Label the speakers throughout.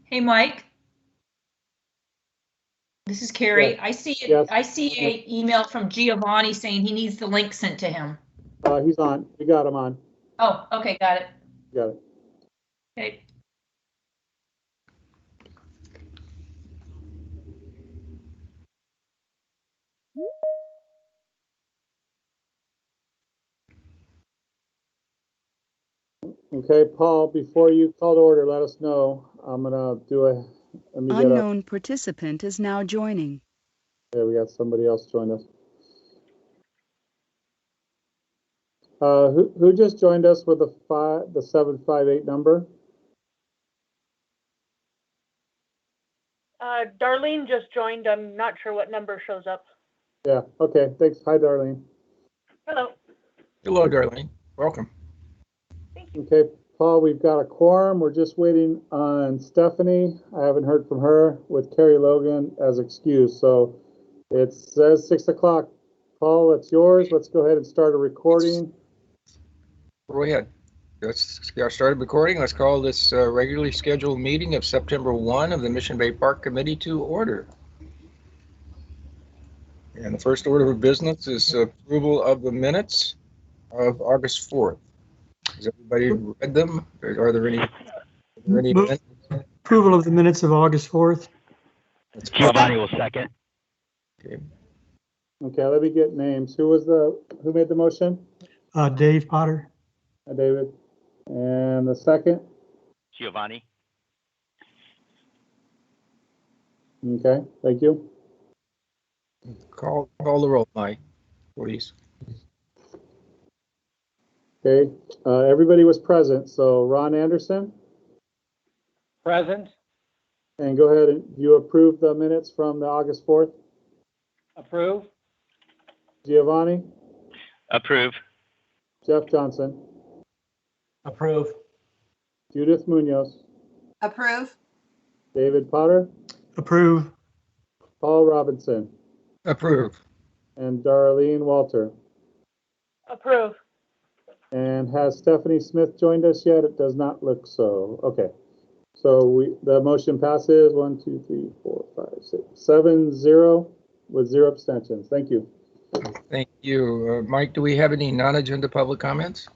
Speaker 1: Hey, Mike. This is Carrie.
Speaker 2: Yes.
Speaker 1: I see
Speaker 2: Yes.
Speaker 1: I see a email from Giovanni saying he needs the link sent to him.
Speaker 2: He's on. We got him on.
Speaker 1: Oh, okay, got it.
Speaker 2: Got it.
Speaker 1: Okay.
Speaker 2: Okay, Paul, before you call to order, let us know. I'm gonna do a, let me get a,
Speaker 3: Unknown participant is now joining.
Speaker 2: there we got somebody else joined us. Who just joined us with the 758 number?
Speaker 4: Darlene just joined. I'm not sure what number shows up.
Speaker 2: Yeah, okay, thanks. Hi, Darlene.
Speaker 4: Hello.
Speaker 5: Hello, Darlene. Welcome.
Speaker 4: Thank you.
Speaker 2: Okay, Paul, we've got a quorum. We're just waiting on Stephanie. I haven't heard from her with Carrie Logan as excused. So it says 6 o'clock. Paul, it's yours. Let's go ahead and start a recording.
Speaker 5: Go ahead. Let's get started recording. Let's call this regularly scheduled meeting of September 1 of the Mission Bay Park Committee to order. And the first order of business is approval of the minutes of August 4th. Has everybody read them? Are there any amendments?
Speaker 6: Approval of the minutes of August 4th.
Speaker 7: Giovanni will second.
Speaker 5: Okay.
Speaker 2: Okay, let me get names. Who made the motion?
Speaker 6: Dave Potter.
Speaker 2: David. And the second?
Speaker 7: Giovanni.
Speaker 2: Okay, thank you.
Speaker 5: Call the roll, Mike, please.
Speaker 2: Okay, everybody was present. So Ron Anderson,
Speaker 8: Present.
Speaker 2: and go ahead and you approve the minutes from the August 4th.
Speaker 8: Approve.
Speaker 2: Giovanni,
Speaker 7: Approve.
Speaker 2: Jeff Johnson,
Speaker 8: Approve.
Speaker 2: Judith Munoz,
Speaker 9: Approve.
Speaker 2: David Potter,
Speaker 6: Approve.
Speaker 2: Paul Robinson,
Speaker 5: Approve.
Speaker 2: and Darlene Walter.
Speaker 4: Approve.
Speaker 2: And has Stephanie Smith joined us yet? It does not look so. Okay. So the motion passes 1, 2, 3, 4, 5, 6, 7-0 with 0 abstentions. Thank you.
Speaker 5: Thank you. Mike, do we have any non-agenda public comments?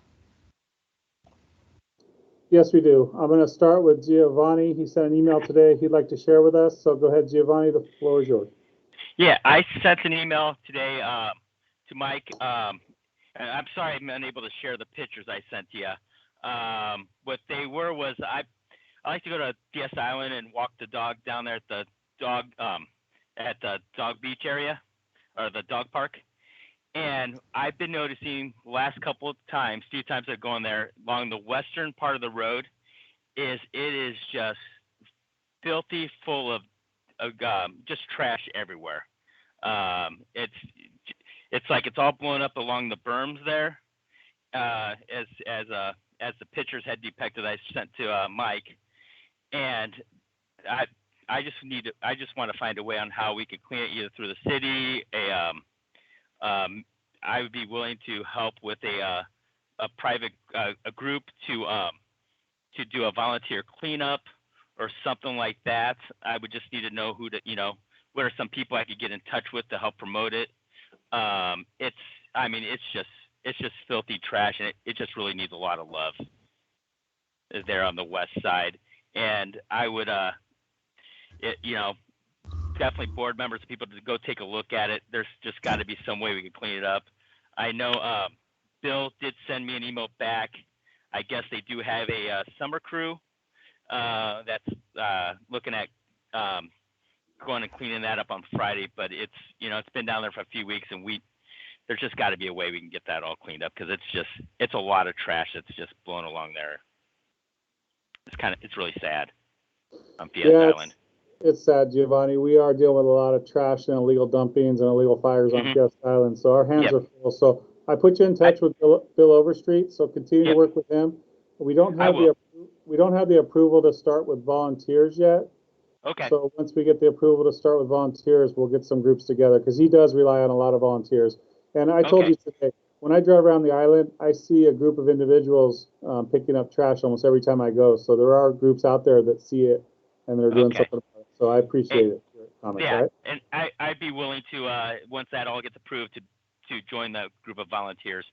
Speaker 2: Yes, we do. I'm going to start with Giovanni. He sent an email today he'd like to share with us. So go ahead, Giovanni. The floor is yours.
Speaker 7: Yeah, I sent an email today to Mike. And I'm sorry I'm unable to share the pictures I sent to you. What they were was I like to go to DS Island and walk the dog down there at the dog beach area or the dog park. And I've been noticing the last couple of times, few times I've gone there along the western part of the road, it is just filthy, full of just trash everywhere. It's like it's all blown up along the berms there, as the pictures had depicted. I sent to Mike, and I just want to find a way on how we could clean it either through the city. I would be willing to help with a private a group to do a volunteer cleanup or something like that. I would just need to know what are some people I could get in touch with to help promote it. It's just filthy trash, and it just really needs a lot of love there on the west side. And I would definitely board members, people to go take a look at it. There's just got to be some way we can clean it up. I know Bill did send me an email back. I guess they do have a summer crew that's looking at going and cleaning that up on Friday, but it's been down there for a few weeks, and there's just got to be a way we can get that all cleaned up, because it's a lot of trash that's just blown along there. It's really sad on Fiesta Island.
Speaker 2: It's sad, Giovanni. We are dealing with a lot of trash and illegal dumpings and illegal fires on Fiesta Island, so our hands are full. So I put you in touch with Bill Overstreet, so continue to work with him. We don't have the approval to start with volunteers yet.
Speaker 7: Okay.
Speaker 2: So once we get the approval to start with volunteers, we'll get some groups together, because he does rely on a lot of volunteers. And I told you today, when I drive around the island, I see a group of individuals picking up trash almost every time I go. So there are groups out there that see it and they're doing
Speaker 7: Okay.
Speaker 2: something about it. So I appreciate it. Your comments, all
Speaker 7: Yeah,
Speaker 2: right?
Speaker 7: and I'd be willing to, once that all gets approved, to join the group of volunteers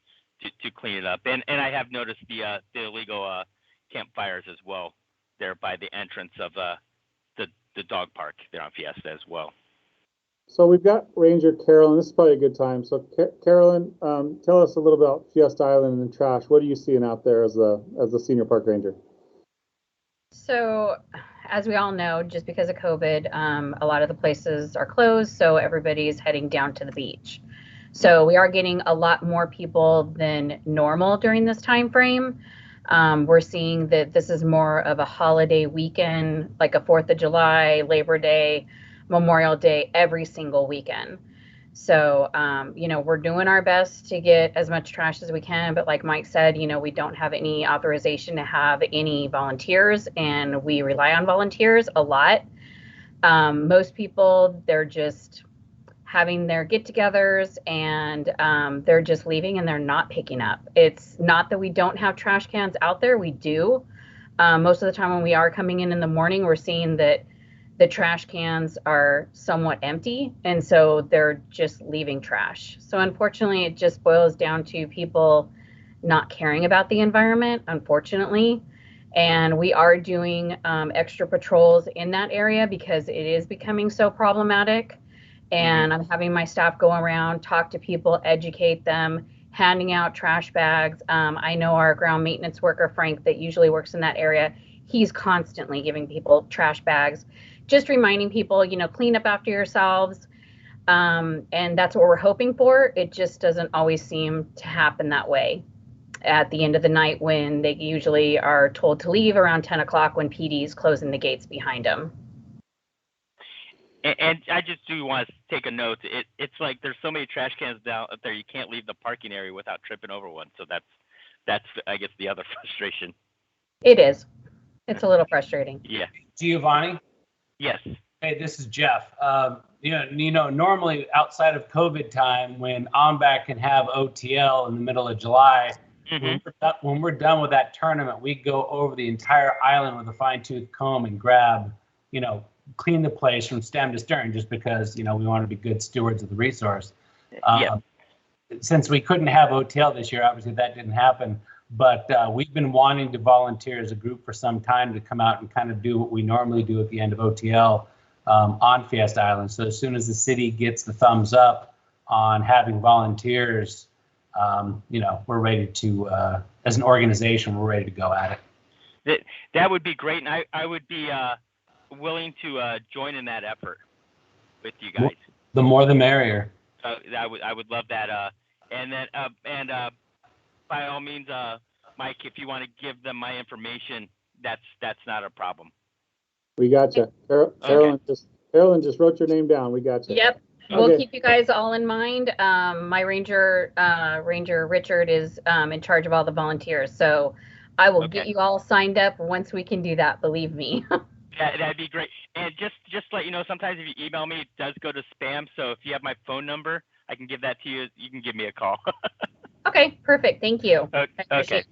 Speaker 7: to clean it up. And I have noticed the illegal campfires as well there by the entrance of the dog park there on Fiesta as well.
Speaker 2: So we've got Ranger Carolyn. This is probably a good time. So Carolyn, tell us a little about Fiesta Island and trash. What are you seeing out there as the senior park ranger?
Speaker 9: So, as we all know, just because of COVID, a lot of the places are closed, so everybody's heading down to the beach. So we are getting a lot more people than normal during this time frame. We're seeing that this is more of a holiday weekend, like a 4th of July, Labor Day, Memorial Day, every single weekend. So, we're doing our best to get as much trash as we can. But like Mike said, we don't have any authorization to have any volunteers, and we rely on volunteers a lot. Most people, they're just having their get-togethers, and they're just leaving and they're not picking up. It's not that we don't have trash cans out there. We do. Most of the time when we are coming in the morning, we're seeing that the trash cans are somewhat empty, and so they're just leaving trash. So unfortunately, it just boils down to people not caring about the environment, unfortunately. And we are doing extra patrols in that area because it is becoming so problematic. And I'm having my staff go around, talk to people, educate them, handing out trash bags. I know our ground maintenance worker, Frank, that usually works in that area, he's constantly giving people trash bags, just reminding people, clean up after yourselves. And that's what we're hoping for. It just doesn't always seem to happen that way at the end of the night when they usually are told to leave around 10 o'clock when PD is closing the gates behind them.
Speaker 7: And I just do want to take a note. It's like there's so many trash cans down there, you can't leave the parking area without tripping over one. So that's I guess the other frustration.
Speaker 9: It is. It's a little frustrating.
Speaker 7: Yeah.
Speaker 8: Giovanni?
Speaker 7: Yes.
Speaker 8: Hey, this is Jeff. Normally outside of COVID time, when OMBAC can have OTL in the middle of July, when we're done with that tournament, we go over the entire island with a fine-tooth comb and grab, clean the place from stem to stern, just because, we want to be good stewards of the resource. Since we couldn't have OTL this year, obviously that didn't happen. But we've been wanting to volunteer as a group for some time to come out and kind of do what we normally do at the end of OTL on Fiesta Island. So as soon as the city gets the thumbs up on having volunteers, we're ready to, as an organization, we're ready to go at it.
Speaker 7: That would be great, and I would be willing to join in that effort with you guys.
Speaker 8: The more the merrier.
Speaker 7: I would love that. And by all means, Mike, if you want to give them my information, that's not a problem.
Speaker 2: We got you. Carolyn just wrote your name down. We got you.
Speaker 9: Yep. We'll keep you guys all in mind. My Ranger Richard is in charge of all the volunteers. So I will get you all signed up once we can do that. Believe me.
Speaker 7: That'd be great. And just to let you know, sometimes if you email me, it does go to spam. So if you have my phone number, I can give that to you. You can give me a call.
Speaker 9: Okay, perfect. Thank you.
Speaker 7: Okay.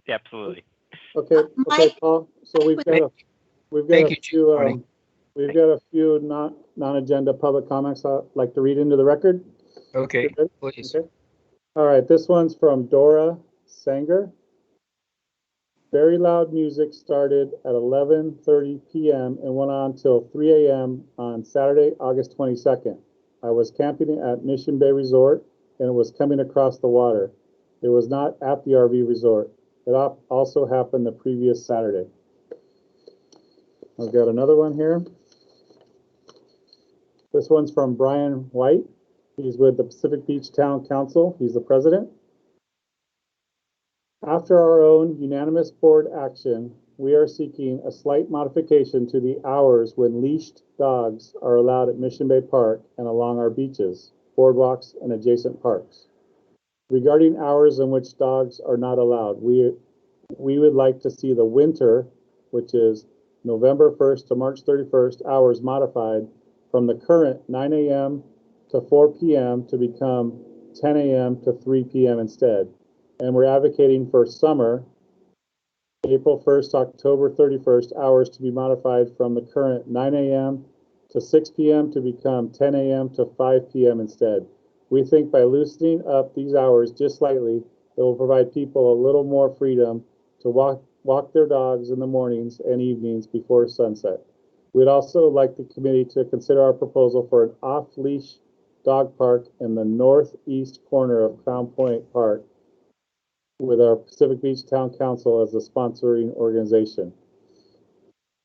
Speaker 7: Absolutely.
Speaker 2: Okay, Paul. So we've got a few non-agenda public comments I'd like to read into the record.
Speaker 5: Okay, please.
Speaker 2: Okay. All right, this one's from Dora Sanger. Very loud music started at 11:30 p.m. and went on till 3 a.m. on Saturday, August 22nd. I was camping at Mission Bay Resort, and it was coming across the water. It was not at the RV resort. It also happened the previous Saturday. I've got another one here. This one's from Brian White. He's with the Pacific Beach Town Council. He's the president. After our own unanimous board action, we are seeking a slight modification to the hours when leashed dogs are allowed at Mission Bay Park and along our beaches, boardwalks, and adjacent parks. Regarding hours in which dogs are not allowed, we would like to see the winter, which is November 1st to March 31st, hours modified from the current 9 a.m. to 4 p.m. to become 10 a.m. to 3 p.m. instead. And we're advocating for summer April 1st, to October 31st, hours to be modified from the current 9 a.m. to 6 p.m. to become 10 a.m. to 5 p.m. instead. We think by loosening up these hours just slightly, it will provide people a little more freedom to walk their dogs in the mornings and evenings before sunset. We'd also like the committee to consider our proposal for an off-leash dog park in the northeast corner of Crown Point Park with our Pacific Beach Town Council as the sponsoring organization.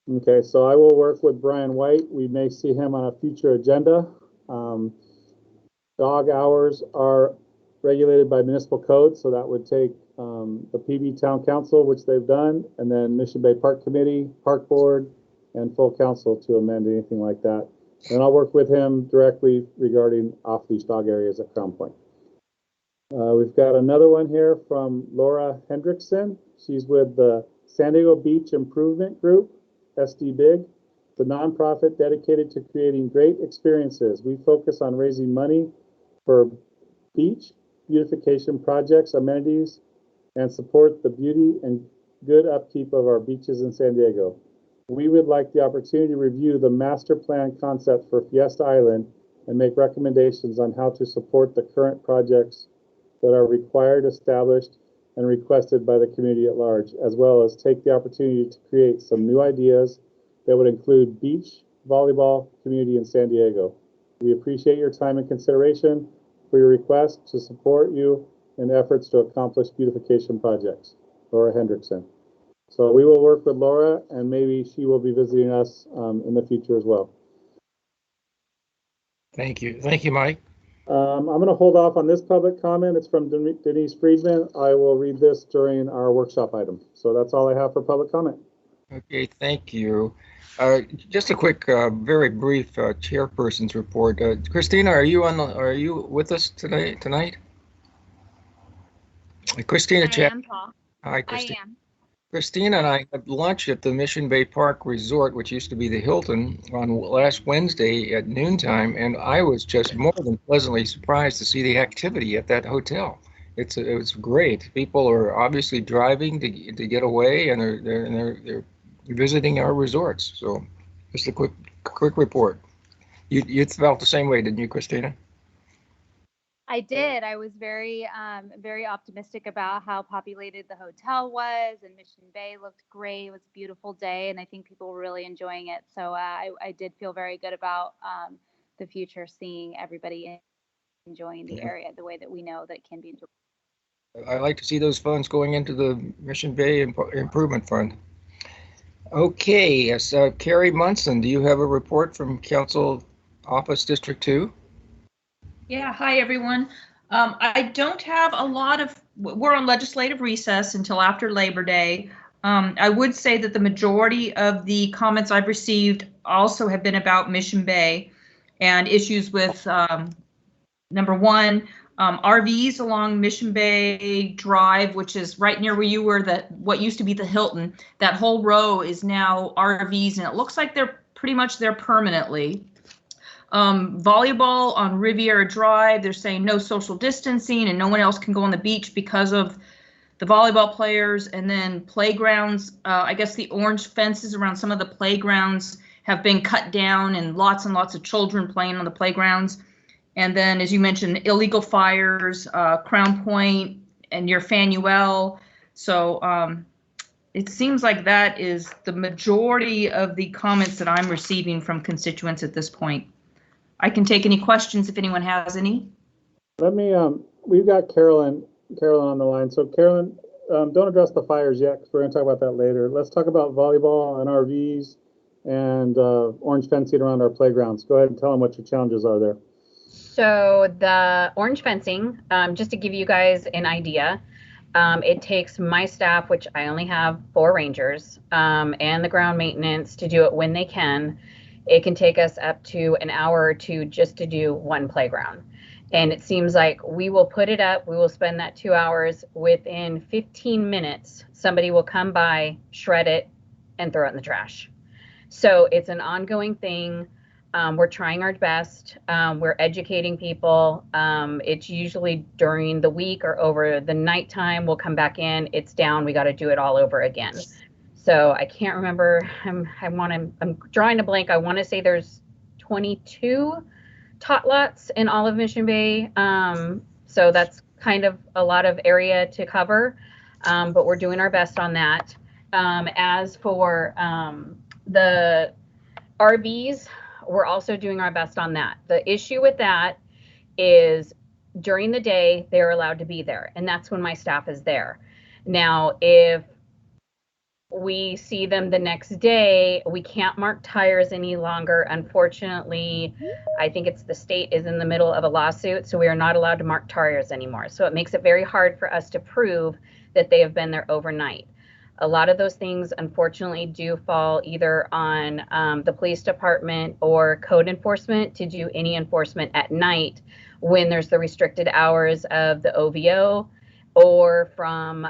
Speaker 2: Okay, so I will work with Brian White. We may see him on a future agenda. Dog hours are regulated by municipal code, so that would take the PB Town Council, which they've done, and then Mission Bay Park Committee, Park Board, and full council to amend anything like that. And I'll work with him directly regarding off-leash dog areas at Crown Point. We've got another one here from Laura Hendrickson. She's with the San Diego Beach Improvement Group, SD-BIG, the nonprofit dedicated to creating great experiences. We focus on raising money for beach beautification projects, amenities, and support the beauty and good upkeep of our beaches in San Diego. We would like the opportunity to review the master plan concept for Fiesta Island and make recommendations on how to support the current projects that are required, established, and requested by the community at large, as well as take the opportunity to create some new ideas that would include beach volleyball community in San Diego. We appreciate your time and consideration for your request to support you in efforts to accomplish beautification projects. Laura Hendrickson. So we will work with Laura, and maybe she will be visiting us in the future as well.
Speaker 5: Thank you. Thank you, Mike.
Speaker 2: I'm going to hold off on this public comment. It's from Denise Friedman. I will read this during our workshop item. So that's all I have for public comment.
Speaker 5: Okay, thank you. Just a quick, very brief chairperson's report. Christina, are you with us tonight? Christina Chat.
Speaker 10: I am, Paul.
Speaker 5: Hi, Christina.
Speaker 10: I am.
Speaker 5: Christina and I had lunch at the Mission Bay Park Resort, which used to be the Hilton, on last Wednesday at noontime, and I was just more than pleasantly surprised to see the activity at that hotel. It was great. People are obviously driving to get away, and they're visiting our resorts. So, just a quick report. You felt the same way, didn't you, Christina?
Speaker 10: I did. I was very optimistic about how populated the hotel was, and Mission Bay looked great. It was a beautiful day, and I think people were really enjoying it. So I did feel very good about the future, seeing everybody enjoying the area the way that we know that it can be enjoyed.
Speaker 5: I like to see those funds going into the Mission Bay Improvement Fund. Okay, yes, Carrie Munson, do you have a report from Council Office District 2?
Speaker 1: Yeah, hi, everyone. I don't have a lot of, we're on legislative recess until after Labor Day. I would say that the majority of the comments I've received also have been about Mission Bay and issues with, number one, RVs along Mission Bay Drive, which is right near where you were, what used to be the Hilton. That whole row is now RVs, and it looks like they're pretty much there permanently. Volleyball on Riviera Drive, they're saying no social distancing and no one else can go on the beach because of the volleyball players. And then playgrounds, I guess the orange fences around some of the playgrounds have been cut down, and lots of children playing on the playgrounds. And then, as you mentioned, illegal fires, Crown Point and near Fanuel. So it seems like that is the majority of the comments that I'm receiving from constituents at this point. I can take any questions if anyone has any.
Speaker 2: Let me, we've got Carolyn on the line. So Carolyn, don't address the fires yet, because we're going to talk about that later. Let's talk about volleyball and RVs and orange fencing around our playgrounds. Go ahead and tell them what your challenges are there.
Speaker 9: So the orange fencing, just to give you guys an idea, it takes my staff, which I only have 4 rangers, and the ground maintenance to do it when they can. It can take us up to an hour or two just to do one playground. And it seems like we will put it up, we will spend that 2 hours. Within 15 minutes, somebody will come by, shred it, and throw it in the trash. So it's an ongoing thing. We're trying our best. We're educating people. It's usually during the week or over the nighttime. We'll come back in. It's down. We got to do it all over again. So I can't remember. I'm drawing a blank. I want to say there's 22 tot lots in all of Mission Bay. So that's kind of a lot of area to cover, but we're doing our best on that. As for the RVs, we're also doing our best on that. The issue with that is during the day, they're allowed to be there, and that's when my staff is there. Now, if we see them the next day, we can't mark tires any longer. Unfortunately, I think it's the state is in the middle of a lawsuit, so we are not allowed to mark tires anymore. So it makes it very hard for us to prove that they have been there overnight. A lot of those things, unfortunately, do fall either on the police department or code enforcement to do any enforcement at night when there's the restricted hours of the OVO, or from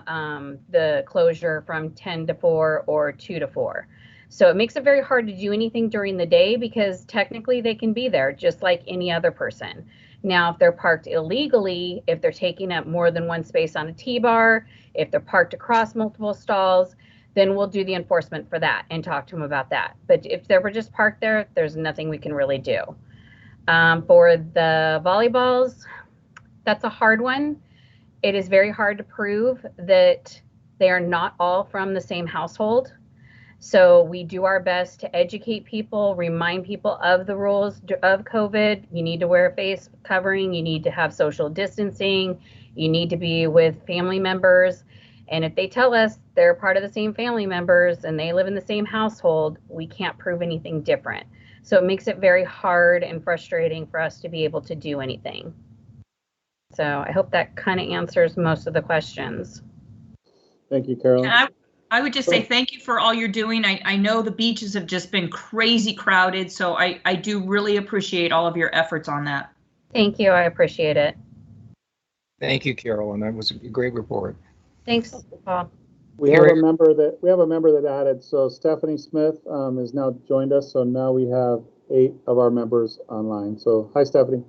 Speaker 9: the closure from 10 to 4 or 2 to 4. So it makes it very hard to do anything during the day because technically they can be there just like any other person. Now, if they're parked illegally, if they're taking up more than one space on a T-bar, if they're parked across multiple stalls, then we'll do the enforcement for that and talk to them about that. But if they were just parked there, there's nothing we can really do. For the volleyballs, that's a hard one. It is very hard to prove that they are not all from the same household. So we do our best to educate people, remind people of the rules of COVID. You need to wear a face covering. You need to have social distancing. You need to be with family members. And if they tell us they're part of the same family members and they live in the same household, we can't prove anything different. So it makes it very hard and frustrating for us to be able to do anything. So I hope that kind of answers most of the questions.
Speaker 2: Thank you, Carolyn.
Speaker 1: And I would just say thank you for all you're doing. I know the beaches have just been crazy crowded, so I do really appreciate all of your efforts on that.
Speaker 9: Thank you. I appreciate it.
Speaker 5: Thank you, Carolyn. That was a great report.
Speaker 9: Thanks, Paul.
Speaker 2: We have a member that added. So Stephanie Smith has now joined us. So now we have 8 of our members online. So hi, Stephanie.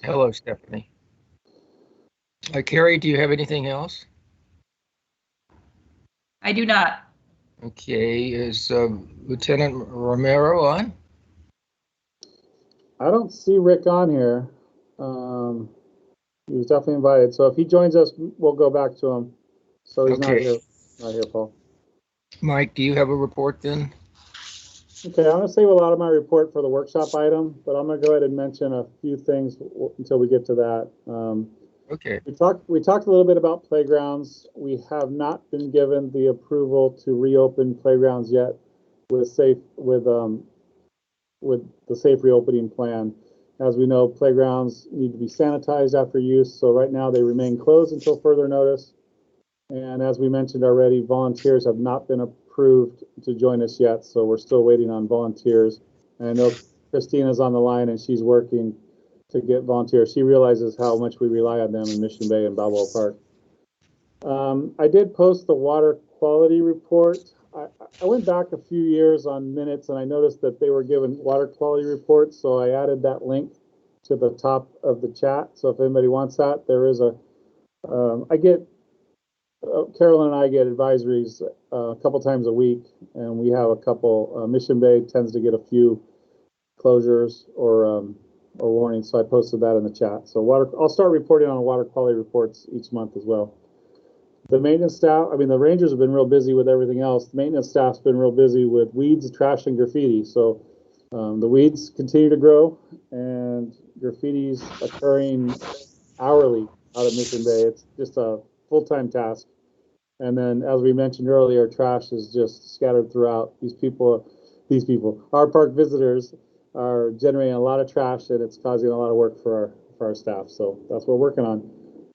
Speaker 5: Hello, Stephanie. Carrie, do you have anything else?
Speaker 1: I do not.
Speaker 5: Okay, is Lieutenant Romero on?
Speaker 2: I don't see Rick on here. He was definitely invited. So if he joins us, we'll go back to him. So he's not here, Paul.
Speaker 5: Mike, do you have a report then?
Speaker 2: Okay, I'm going to save a lot of my report for the workshop item, but I'm going to go ahead and mention a few things until we get to that.
Speaker 5: Okay.
Speaker 2: We talked a little bit about playgrounds. We have not been given the approval to reopen playgrounds yet with the safe reopening plan. As we know, playgrounds need to be sanitized after use, so right now they remain closed until further notice. And as we mentioned already, volunteers have not been approved to join us yet, so we're still waiting on volunteers. And I know Christina's on the line and she's working to get volunteers. She realizes how much we rely on them in Mission Bay and Balboa Park. I did post the water quality report. I went back a few years on minutes and I noticed that they were given water quality reports, so I added that link to the top of the chat. So if anybody wants that, there is Carolyn and I get advisories a couple times a week, and we have a couple. Mission Bay tends to get a few closures or warnings, so I posted that in the chat. So I'll start reporting on water quality reports each month as well. The maintenance staff, the rangers have been real busy with everything else. The maintenance staff's been real busy with weeds, trash, and graffiti. So the weeds continue to grow, and graffiti's occurring hourly out of Mission Bay. It's just a full-time task. And then, as we mentioned earlier, trash is just scattered throughout. These people, our park visitors are generating a lot of trash, and it's causing a lot of work for our staff. So that's what we're working on.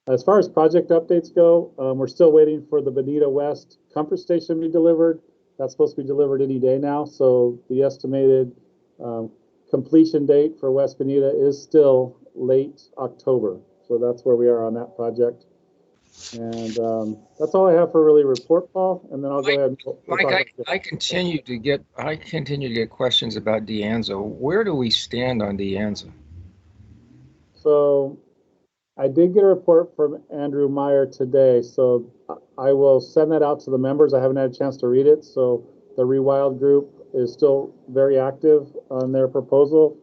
Speaker 2: As far as project updates go, we're still waiting for the Bonita West comfort station to be delivered. That's supposed to be delivered any day now. So the estimated completion date for West Bonita is still late October. So that's where we are on that project. And that's all I have for really report, Paul. And then I'll go ahead. And we'll talk
Speaker 5: Mike,
Speaker 2: about
Speaker 5: I continue to get questions about De Anza. Where do we stand on De Anza?
Speaker 2: So I did get a report from Andrew Meyer today, so I will send that out to the members. I haven't had a chance to read it, so the Rewild group is still very active on their proposal.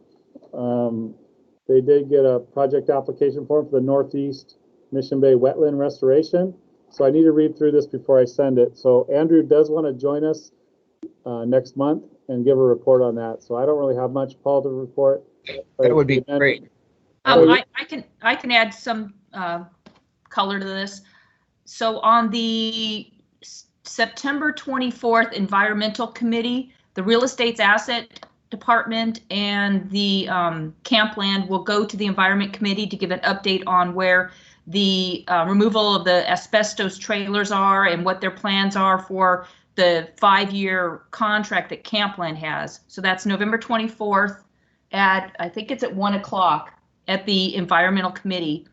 Speaker 2: They did get a project application form for the Northeast Mission Bay Wetland Restoration, so I need to read through this before I send it. So Andrew does want to join us next month and give a report on that. So I don't really have much, Paul, to report.
Speaker 5: That would be great.
Speaker 1: I can add some color to this. So on the September 24th Environmental Committee, the Real Estate's Asset Department and the Campland will go to the Environment Committee to give an update on where the removal of the asbestos trailers are and what their plans are for the 5-year contract that Campland has. So that's November 24th at, I think it's at 1 o'clock at the Environmental Committee.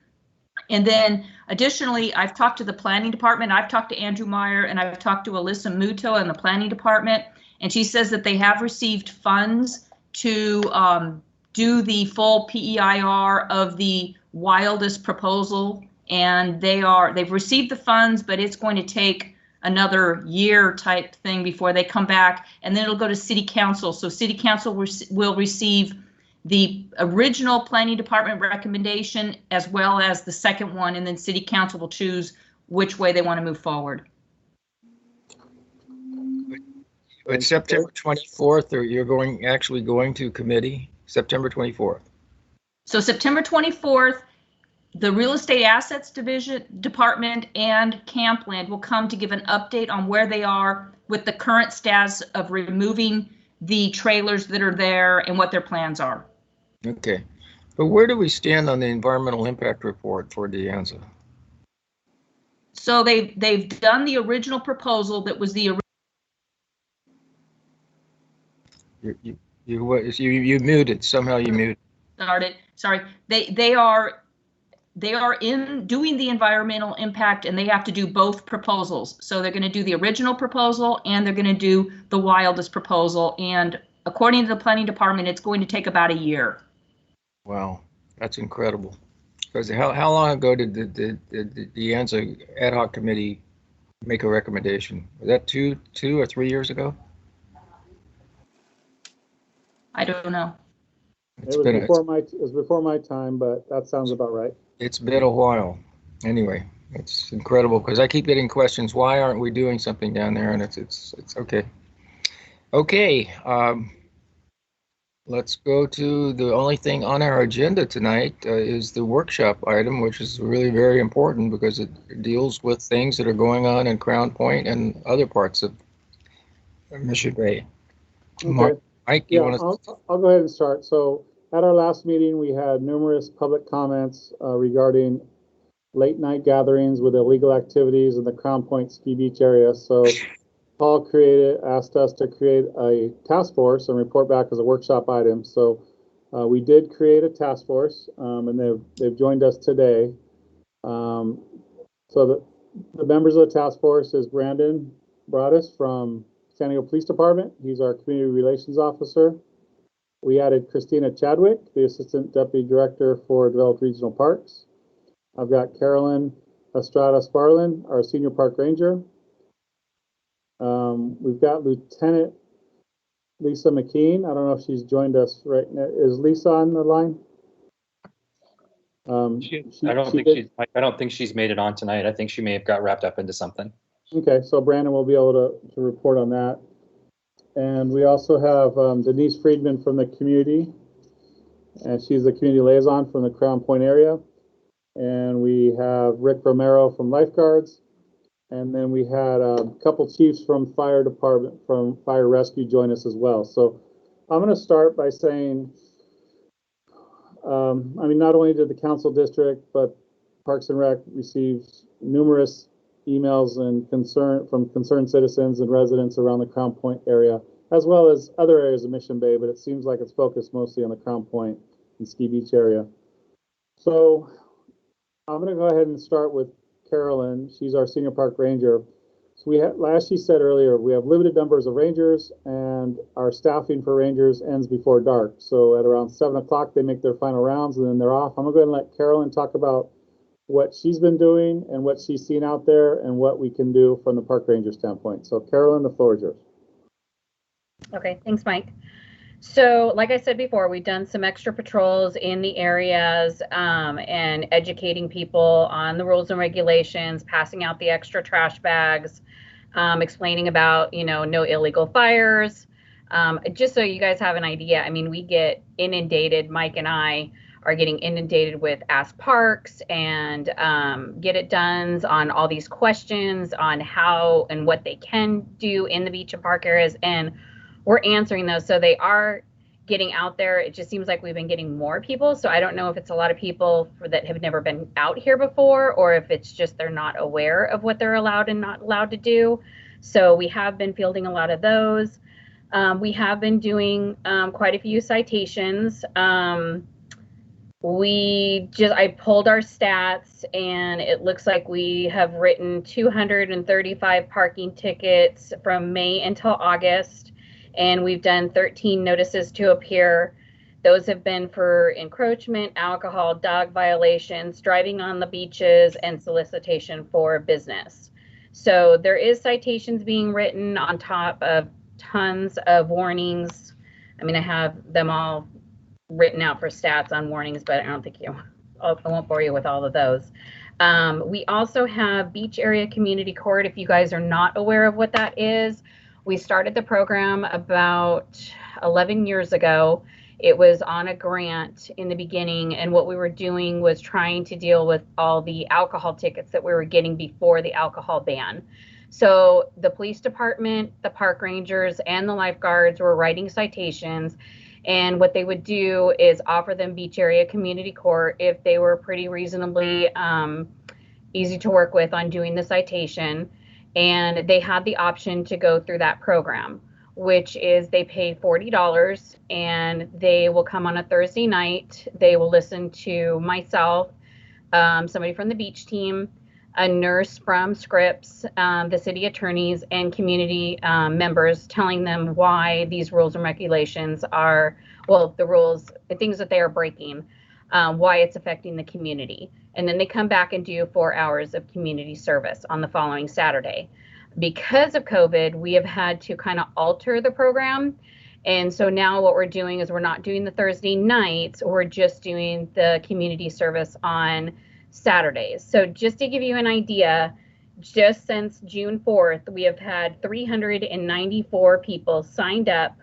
Speaker 1: And then additionally, I've talked to the Planning Department, I've talked to Andrew Meyer, and I've talked to Alyssa Muto in the Planning Department, and she says that they have received funds to do the full PEIR of the wildest proposal, and they've received the funds, but it's going to take another year type thing before they come back, and then it'll go to City Council. So City Council will receive the original Planning Department recommendation as well as the second one, and then City Council will choose which way they want to move forward.
Speaker 5: But September 24th, or you're actually going to committee? September 24th.
Speaker 1: So September 24th, the Real Estate Assets Department and Campland will come to give an update on where they are with the current status of removing the trailers that are there and what their plans are.
Speaker 5: Okay. But where do we stand on the environmental impact report for De Anza?
Speaker 1: So they've done the original proposal that was the
Speaker 5: You muted. Somehow you muted.
Speaker 1: Sorry. They are in doing the environmental impact, and they have to do both proposals. So they're going to do the original proposal and they're going to do the wildest proposal. And according to the Planning Department, it's going to take about a year.
Speaker 5: Wow, that's incredible. Because how long ago did the De Anza ad hoc committee make a recommendation? Was that two or 3 years ago?
Speaker 1: I don't know.
Speaker 2: It was before my time, but that sounds about right.
Speaker 5: It's been a while. Anyway, it's incredible because I keep getting questions. Why aren't we doing something down there? And it's okay. Okay. Let's go to the only thing on our agenda tonight is the workshop item, which is really very important because it deals with things that are going on in Crown Point and other parts of Mission Bay.
Speaker 2: Okay.
Speaker 5: Mike, you want to?
Speaker 2: I'll go ahead and start. So at our last meeting, we had numerous public comments regarding late night gatherings with illegal activities in the Crown Point ski beach area. So Paul asked us to create a task force and report back as a workshop item. So we did create a task force, and they've joined us today. So the members of the task force is Brandon Broadus from San Diego Police Department. He's our community relations officer. We added Christina Chadwick, the Assistant Deputy Director for Developed Regional Parks. I've got Carolyn Estrada Sparlin, our Senior Park Ranger. We've got Lieutenant Lisa McKean. I don't know if she's joined us right now. Is Lisa on the line?
Speaker 11: I don't think she's made it on tonight. I think she may have got wrapped up into something.
Speaker 2: Okay, so Brandon will be able to report on that. And we also have Denise Friedman from the community, and she's the community liaison from the Crown Point area. And we have Rick Romero from Lifeguards. And then we had a couple chiefs from fire department, from fire rescue join us as well. So I'm going to start by saying, not only did the council district, but Parks and Rec receives numerous emails and from concerned citizens and residents around the Crown Point area, as well as other areas of Mission Bay, but it seems like it's focused mostly on the Crown Point and Ski Beach area. So I'm going to go ahead and start with Carolyn, she's our senior park ranger. So we have, as she said earlier, we have limited numbers of rangers, and our staffing for rangers ends before dark. So at around 7 o'clock, they make their final rounds and then they're off. I'm gonna go ahead and let Carolyn talk about what she's been doing and what she's seen out there and what we can do from the park ranger standpoint. So Carolyn, the floor is yours.
Speaker 9: Okay, thanks, Mike. So like I said before, we've done some extra patrols in the areas and educating people on the rules and regulations, passing out the extra trash bags, explaining about, no illegal fires. Just so you guys have an idea, I mean, we get inundated, Mike and I are getting inundated with Ask Parks and Get It Dones on all these questions on how and what they can do in the beach and park areas, and we're answering those. So they are getting out there. It just seems like we've been getting more people. So I don't know if it's a lot of people that have never been out here before, or if it's just they're not aware of what they're allowed and not allowed to do. So we have been fielding a lot of those. We have been doing quite a few citations. I pulled our stats, and it looks like we have written 235 parking tickets from May until August. And we've done 13 notices to appear. Those have been for encroachment, alcohol, dog violations, driving on the beaches, and solicitation for business. So there is citations being written on top of tons of warnings. I mean, I have them all written out for stats on warnings, but I don't think I won't bore you with all of those. We also have Beach Area Community Court. If you guys are not aware of what that is, we started the program about 11 years ago. It was on a grant in the beginning, and what we were doing was trying to deal with all the alcohol tickets that we were getting before the alcohol ban. So the police department, the park rangers, and the lifeguards were writing citations, and what they would do is offer them Beach Area Community Court if they were pretty reasonably easy to work with on doing the citation. And they had the option to go through that program, which is they pay $40 and they will come on a Thursday night. They will listen to myself, somebody from the beach team, a nurse from Scripps, the city attorneys, and community members telling them why these rules and regulations are, the rules, the things that they are breaking, why it's affecting the community. And then they come back and do 4 hours of community service on the following Saturday. Because of COVID, we have had to kind of alter the program. And so now what we're doing is we're not doing the Thursday nights, we're just doing the community service on Saturdays. So just to give you an idea, just since June 4th, we have had 394 people signed up,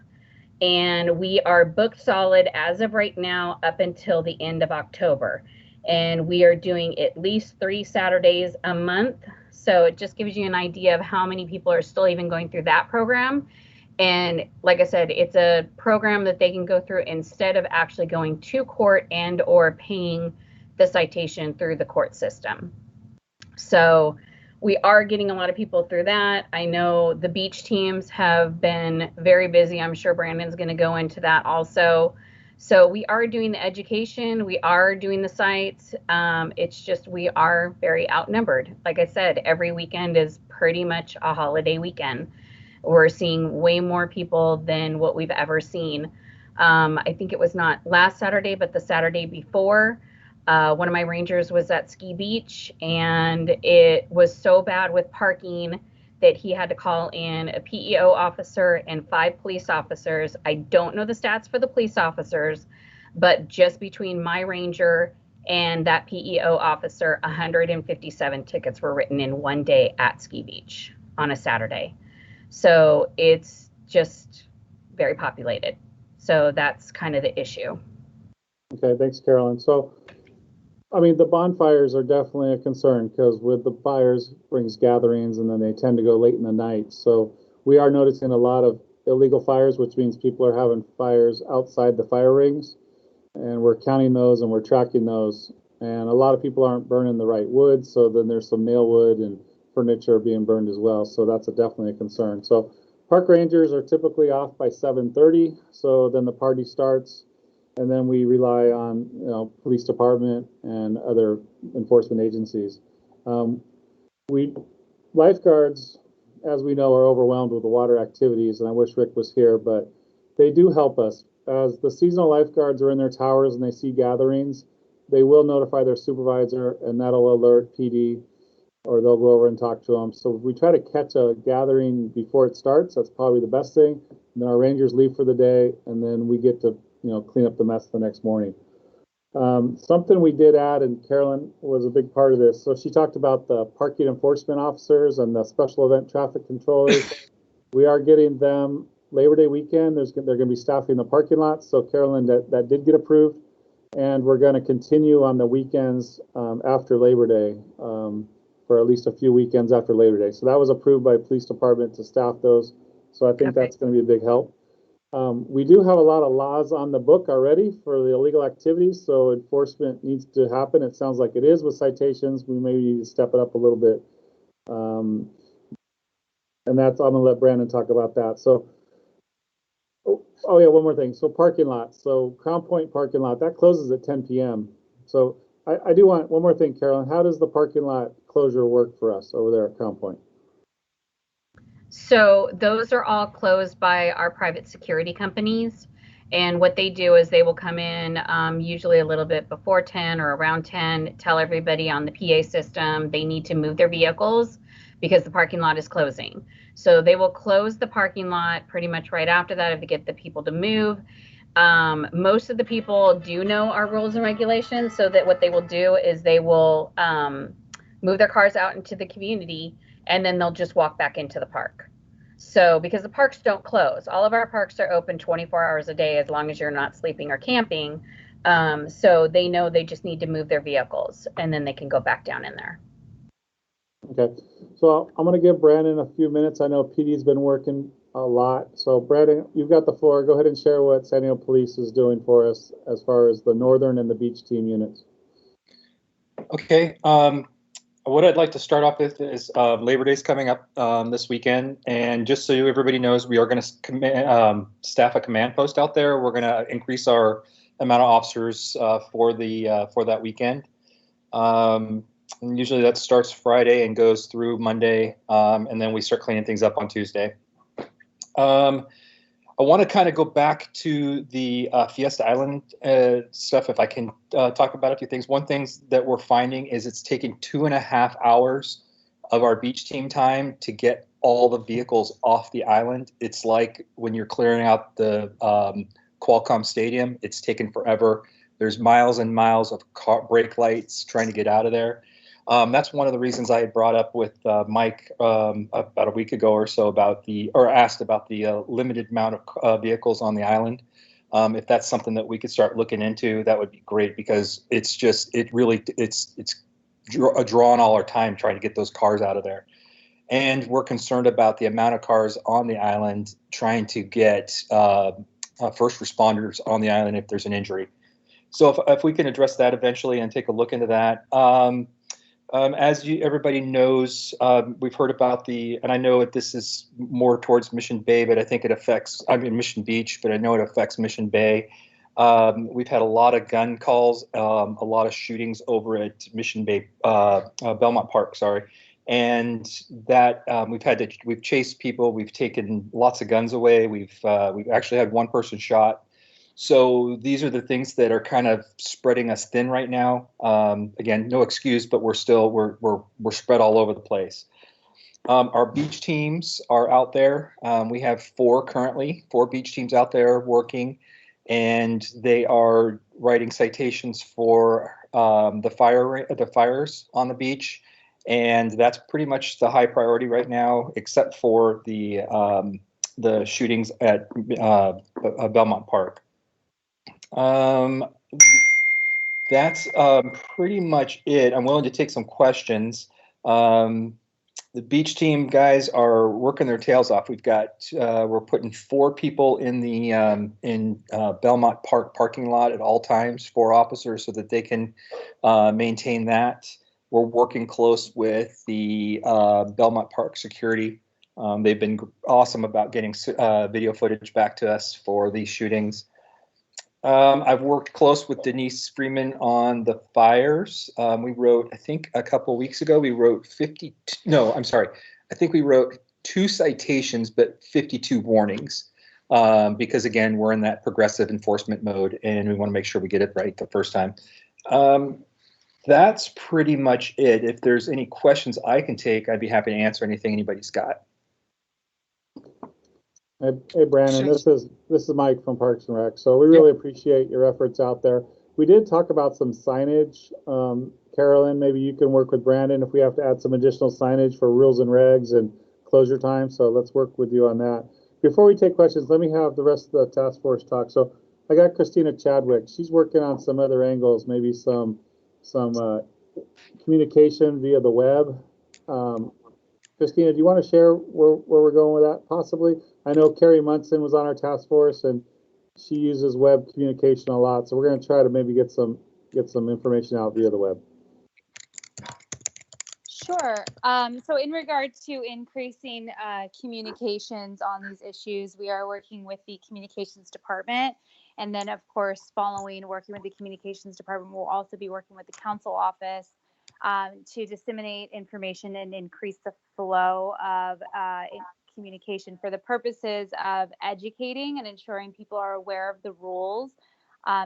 Speaker 9: and we are booked solid as of right now up until the end of October. And we are doing at least 3 Saturdays a month. So it just gives you an idea of how many people are still even going through that program. And like I said, it's a program that they can go through instead of actually going to court and or paying the citation through the court system. So we are getting a lot of people through that. I know the beach teams have been very busy. I'm sure Brandon's going to go into that also. So we are doing the education, we are doing the sites. It's just we are very outnumbered. Like I said, every weekend is pretty much a holiday weekend. We're seeing way more people than what we've ever seen. I think it was not last Saturday, but the Saturday before. One of my rangers was at Ski Beach, and it was so bad with parking that he had to call in a PEO officer and 5 police officers. I don't know the stats for the police officers, but just between my ranger and that PEO officer, 157 tickets were written in one day at Ski Beach on a Saturday. So it's just very populated. So that's kind of the issue.
Speaker 2: Okay, thanks, Carolyn. So, I mean, the bonfires are definitely a concern because with the fires brings gatherings, and then they tend to go late in the night. So we are noticing a lot of illegal fires, which means people are having fires outside the fire rings, and we're counting those and we're tracking those. And a lot of people aren't burning the right wood, so then there's some nail wood and furniture being burned as well. So that's definitely a concern. So park rangers are typically off by 7:30, so then the party starts. And then we rely on, police department and other enforcement agencies. Lifeguards, as we know, are overwhelmed with the water activities, and I wish Rick was here, but they do help us. As the seasonal lifeguards are in their towers and they see gatherings, they will notify their supervisor, and that'll alert PD, or they'll go over and talk to them. So we try to catch a gathering before it starts. That's probably the best thing. And then our rangers leave for the day, and then we get to clean up the mess the next morning. Something we did add, and Carolyn was a big part of this. So she talked about the parking enforcement officers and the special event traffic controllers. We are getting them Labor Day weekend. They're going to be staffing the parking lots. So Carolyn, that did get approved, and we're going to continue on the weekends after Labor Day for at least a few weekends after Labor Day. So that was approved by police department to staff those. So I think that's going to be a big help. We do have a lot of laws on the book already for the illegal activities, so enforcement needs to happen. It sounds like it is with citations. We maybe need to step it up a little bit. And I'm going to let Brandon talk about that. So, oh yeah, one more thing. So parking lots. So Crown Point parking lot, that closes at 10 p.m. So I do want one more thing, Carolyn. How does the parking lot closure work for us over there at Crown Point?
Speaker 9: So those are all closed by our private security companies. And what they do is they will come in usually a little bit before 10 or around 10, tell everybody on the PA system they need to move their vehicles because the parking lot is closing. So they will close the parking lot pretty much right after that to get the people to move. Most of the people do know our rules and regulations, so that what they will do is they will move their cars out into the community, and then they'll just walk back into the park. So because the parks don't close, all of our parks are open 24 hours a day as long as you're not sleeping or camping. So they know they just need to move their vehicles, and then they can go back down in there.
Speaker 2: Okay, so I'm going to give Brandon a few minutes. I know PD's been working a lot. So Brandon, you've got the floor. Go ahead and share what San Diego Police is doing for us as far as the Northern and the Beach team units.
Speaker 11: Okay. What I'd like to start off with is Labor Day's coming up this weekend, and just so everybody knows, we are going to staff a command post out there. We're going to increase our amount of officers for that weekend. And usually that starts Friday and goes through Monday, and then we start cleaning things up on Tuesday. I want to kind of go back to the Fiesta Island stuff, if I can talk about a few things. One thing that we're finding is it's taking 2.5 hours of our beach team time to get all the vehicles off the island. It's like when you're clearing out the Qualcomm Stadium, it's taken forever. There's miles and miles of brake lights trying to get out of there. That's one of the reasons I had brought up with Mike about a week ago or so asked about the limited amount of vehicles on the island. If that's something that we could start looking into, that would be great, because it's drawing all our time trying to get those cars out of there. And we're concerned about the amount of cars on the island trying to get first responders on the island if there's an injury. So if we can address that eventually and take a look into that. As everybody knows, we've heard about and I know this is more towards Mission Bay, but I think it affects, Mission Beach, but I know it affects Mission Bay. We've had a lot of gun calls, a lot of shootings over at Mission Bay, Belmont Park, sorry. And that we've chased people, we've taken lots of guns away. We've actually had one person shot. So these are the things that are kind of spreading us thin right now. Again, no excuse, but we're spread all over the place. Our beach teams are out there. We have 4 beach teams out there working, and they are writing citations for the fires on the beach, and that's pretty much the high priority right now, except for the shootings at Belmont Park. That's pretty much it. I'm willing to take some questions. The beach team guys are working their tails off. We're putting 4 people in the Belmont Park parking lot at all times, 4 officers, so that they can maintain that. We're working close with the Belmont Park security. They've been awesome about getting video footage back to us for these shootings. I've worked close with Denise Freeman on the fires. We wrote, I think a couple weeks ago, we wrote 50. No, I'm sorry. I think we wrote 2 citations, but 52 warnings. Because again, we're in that progressive enforcement mode and we want to make sure we get it right the first time. That's pretty much it. If there's any questions I can take, I'd be happy to answer anything anybody's got.
Speaker 2: Hey, Brandon, this is Mike from Parks and Rec. So we really appreciate your efforts out there. We did talk about some signage. Carolyn, maybe you can work with Brandon if we have to add some additional signage for rules and regs and closure time. So let's work with you on that. Before we take questions, let me have the rest of the task force talk. So I got Christina Chadwick. She's working on some other angles, maybe some communication via the web. Christina, do you want to share where we're going with that possibly? I know Carrie Munson was on our task force and she uses web communication a lot. So we're going to try to maybe get some information out via the web.
Speaker 10: Sure. So in regard to increasing communications on these issues, we are working with the communications department. And then, of course, following working with the communications department, we'll also be working with the council office to disseminate information and increase the flow of communication for the purposes of educating and ensuring people are aware of the rules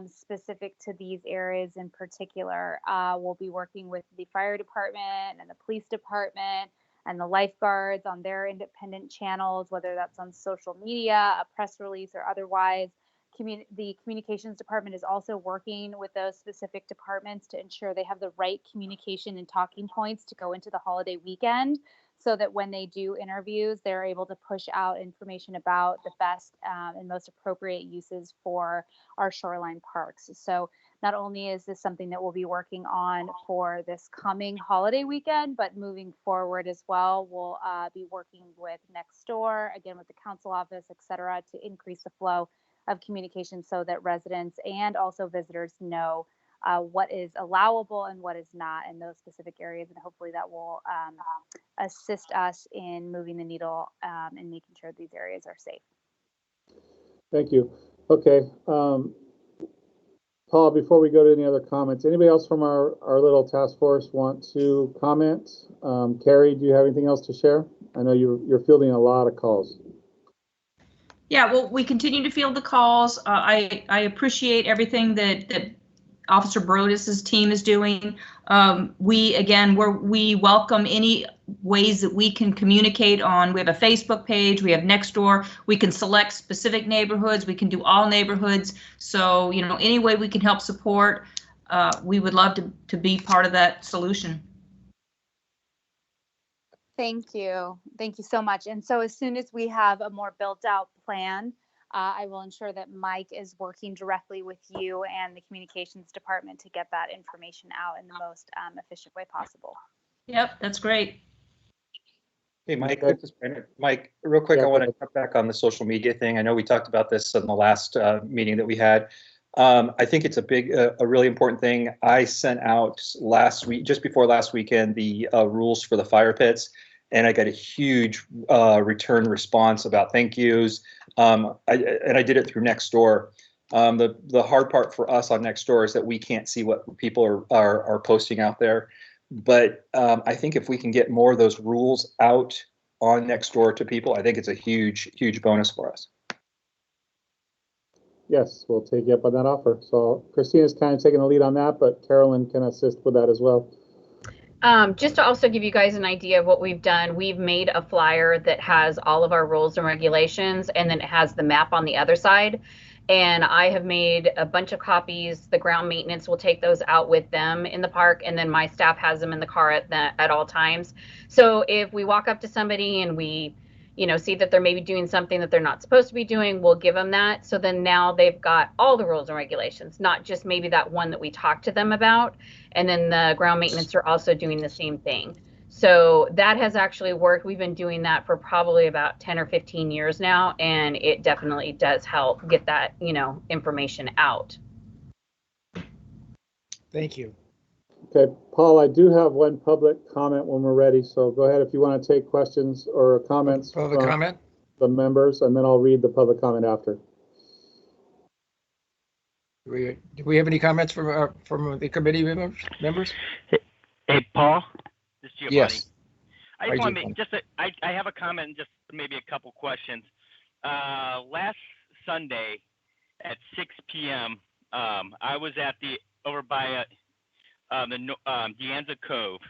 Speaker 10: specific to these areas in particular. We'll be working with the fire department and the police department and the lifeguards on their independent channels, whether that's on social media, a press release, or otherwise. The communications department is also working with those specific departments to ensure they have the right communication and talking points to go into the holiday weekend, so that when they do interviews, they're able to push out information about the best and most appropriate uses for our shoreline parks. So not only is this something that we'll be working on for this coming holiday weekend, but moving forward as well, we'll be working with Nextdoor, again with the council office, et cetera, to increase the flow of communication so that residents and also visitors know what is allowable and what is not in those specific areas. And hopefully that will assist us in moving the needle and making sure these areas are safe.
Speaker 2: Thank you. Okay. Paul, before we go to any other comments, anybody else from our little task force want to comment? Carrie, do you have anything else to share? I know you're fielding a lot of calls.
Speaker 1: Yeah, well, we continue to field the calls. I appreciate everything that Officer Brodus's team is doing. We welcome any ways that we can communicate on. We have a Facebook page, we have Nextdoor, we can select specific neighborhoods, we can do all neighborhoods. So, any way we can help support, we would love to be part of that solution.
Speaker 10: Thank you. Thank you so much. And so as soon as we have a more built out plan, I will ensure that Mike is working directly with you and the communications department to get that information out in the most efficient way possible.
Speaker 1: Yep, that's great.
Speaker 11: Hey, Mike, this is Brandon. Mike, real quick, I want to cut back on the social media thing. I know we talked about this in the last meeting that we had. I think it's a really important thing. I sent out last week, just before last weekend, the rules for the fire pits, and I got a huge return response about thank yous. And I did it through Nextdoor. The hard part for us on Nextdoor is that we can't see what people are posting out there. But I think if we can get more of those rules out on Nextdoor to people, I think it's a huge, huge bonus for us.
Speaker 2: Yes, we'll take you up on that offer. So Christina's kind of taking the lead on that, but Carolyn can assist with that as well.
Speaker 9: Just to also give you guys an idea of what we've done, we've made a flyer that has all of our rules and regulations, and then it has the map on the other side. And I have made a bunch of copies. The ground maintenance will take those out with them in the park, and then my staff has them in the car at all times. So if we walk up to somebody and we see that they're maybe doing something that they're not supposed to be doing, we'll give them that. So then now they've got all the rules and regulations, not just maybe that one that we talked to them about. And then the ground maintenance are also doing the same thing. So that has actually worked. We've been doing that for probably about 10 or 15 years now, and it definitely does help get that, information out.
Speaker 6: Thank you.
Speaker 2: Okay, Paul, I do have one public comment when we're ready. So go ahead if you want to take questions or comments from the members, and then I'll read the public comment after.
Speaker 5: Do we have any comments from the committee members?
Speaker 7: Hey, Paul, this is Giovanni.
Speaker 5: Yes.
Speaker 7: I
Speaker 5: Hi,
Speaker 7: just want to
Speaker 5: Giovanni.
Speaker 7: make I have a comment and just maybe a couple questions. Last Sunday at 6 p.m., I was over by the Deanza Cove.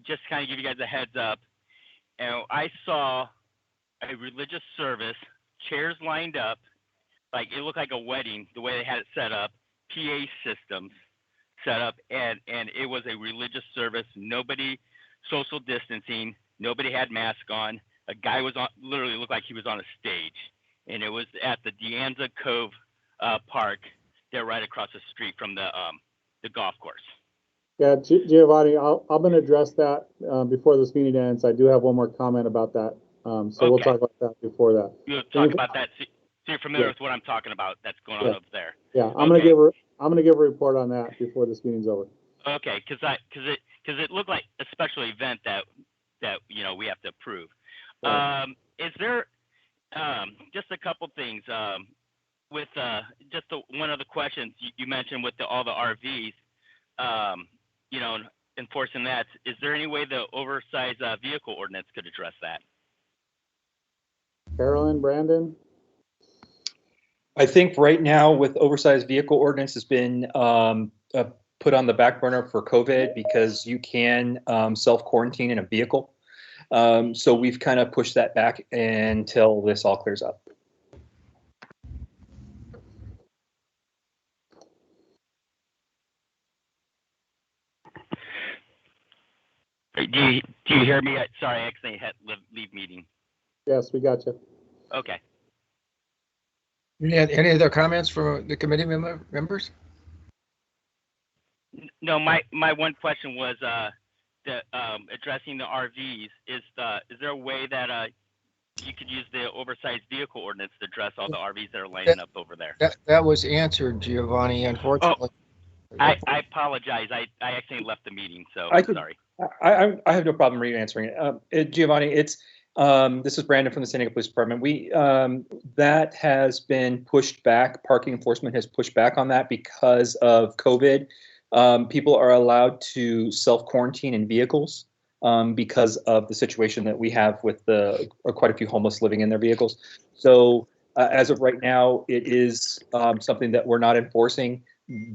Speaker 7: Just kind of give you guys a heads up, and I saw a religious service, chairs lined up, like it looked like a wedding, the way they had it set up, PA systems set up, and it was a religious service. Nobody social distancing, nobody had mask on. A guy was on, literally looked like he was on a stage, and it was at the Deanza Cove Park. They're right across the street from the golf course.
Speaker 2: Yeah, Giovanni, I'm going to address that before this meeting ends. I do have one more comment about that. So we'll talk about that before that.
Speaker 7: You'll talk about that. So you're familiar with what I'm talking about. That's going on up there.
Speaker 2: Yeah, I'm going to give a report on that before this meeting's over.
Speaker 7: Okay, because it looked like a special event that we have to approve.
Speaker 2: Right.
Speaker 7: Is there just a couple things with just one of the questions you mentioned with all the RVs, enforcing that? Is there any way the oversized vehicle ordinance could address that?
Speaker 2: Carolyn, Brandon?
Speaker 11: I think right now with oversized vehicle ordinance has been put on the back burner for COVID because you can self-quarantine in a vehicle. So we've kind of pushed that back until this all clears up.
Speaker 7: Do you hear me? Sorry, I accidentally had leave meeting.
Speaker 2: Yes, we got you.
Speaker 7: Okay.
Speaker 5: Any other comments from the committee members?
Speaker 7: No, my one question was addressing the RVs. Is there a way that you could use the oversized vehicle ordinance to address all the RVs that are lining up over there?
Speaker 5: That was answered, Giovanni, unfortunately.
Speaker 7: Oh, I apologize. I actually left the meeting, so sorry.
Speaker 11: I have no problem re-answering it. Giovanni, it's this is Brandon from the San Diego Police Department. We that has been pushed back. Parking enforcement has pushed back on that because of COVID. People are allowed to self-quarantine in vehicles because of the situation that we have with quite a few homeless living in their vehicles. So as of right now, it is something that we're not enforcing,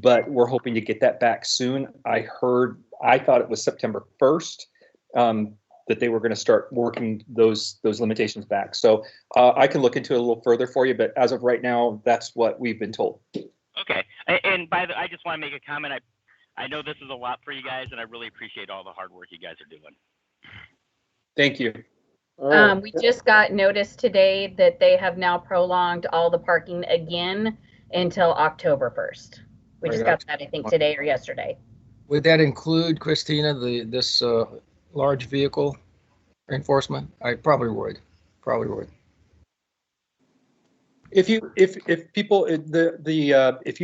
Speaker 11: but we're hoping to get that back soon. I thought it was September 1st that they were going to start working those limitations back. So I can look into it a little further for you, but as of right now, that's what we've been told.
Speaker 7: Okay. And I just want to make a comment. I know this is a lot for you guys, and I really appreciate all the hard work you guys are doing.
Speaker 11: Thank you.
Speaker 9: We just got notice today that they have now prolonged all the parking again until October 1st. We just got that, I think, today or yesterday.
Speaker 5: Would that include, Christina, this large vehicle enforcement? I probably would.
Speaker 11: If you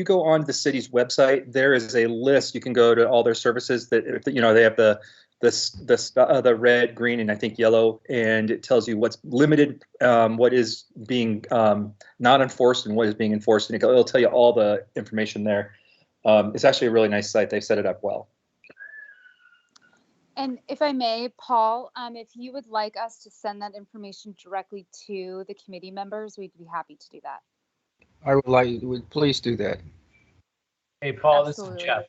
Speaker 11: go on the city's website, there is a list. You can go to all their services that they have the red, green, and I think yellow, and it tells you what's limited, what is being not enforced, and what is being enforced, and it'll tell you all the information there. It's actually a really nice site. They set it up well.
Speaker 10: And if I may, Paul, if you would like us to send that information directly to the committee members, we'd be happy to do that.
Speaker 5: I would please do that.
Speaker 8: Hey, Paul,
Speaker 10: Absolutely.
Speaker 8: This is Jeff.